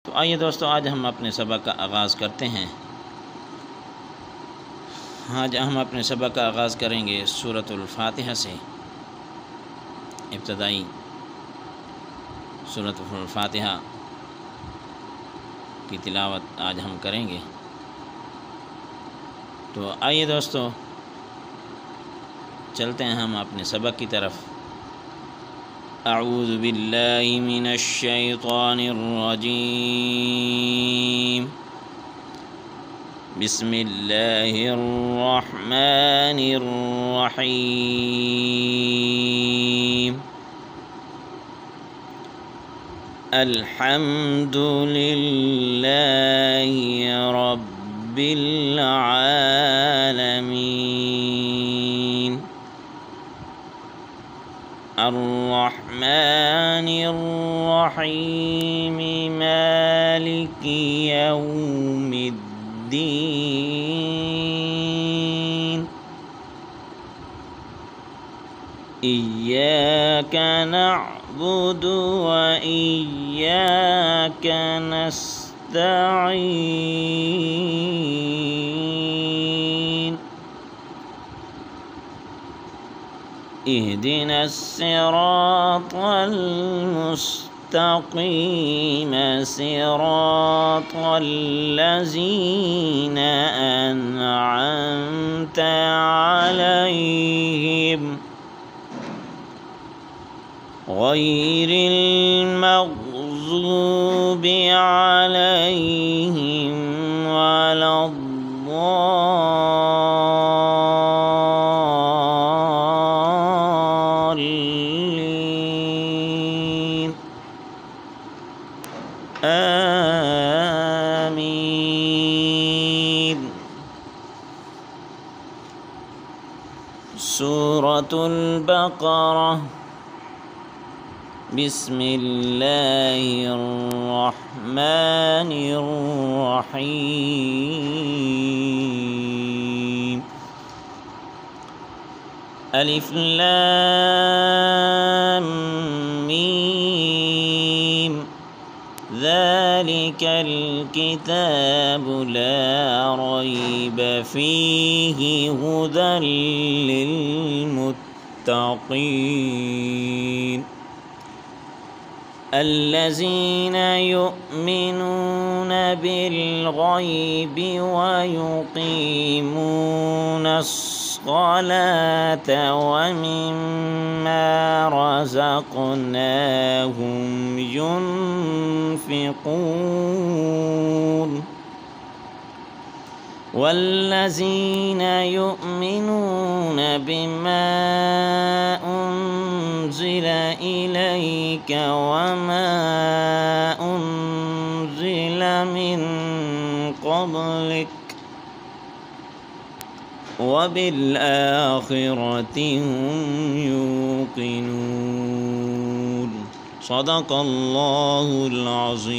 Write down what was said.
तो आइए दोस्तों, आज हम अपने सबक का आगाज़ करते हैं। आज हम अपने सबक का आगाज़ करेंगे सूरतुल फातिहा से। इब्तदाई सूरतुल फातिहा की तिलावत आज हम करेंगे। तो आइए दोस्तों, चलते हैं हम अपने सबक की तरफ। अऊज़ु बिल्लाहि मिनश शैतानिर रजीम। बिस्मिल्लाहिर रहमानिर रहीम। अल्हम्दुलिल्लाहि रब्बिल आलमीन। अर्रहमानिर रहीम। मालिकि यौमिद्दीन। इय्याका नअबुदु व इय्याका नस्तईन। इहदिनस सिरातल मुस्तक़ीम। सिरातल लज़ीना अनअमता अलैहिम गैरिल मग़ज़ूबि अलैहिम वलद्दाल्लीन। आमीन। सूरतुल बक़रा। बिस्मिल्लाहिर रहमानिर रहीम। अलिफ लाम मीम। ज़ालिकल किताबु ला रैब फ़ीहि हुदल लिल्मुत्तक़ीन। الذين يؤمنون بالغيب ويقيمون الصلاة ومما رزقناهم ينفقون. والذين يؤمنون بما أنزل إليك وما أنزل من قبلك وبالآخرة هم يوقنون. صدق الله العظيم.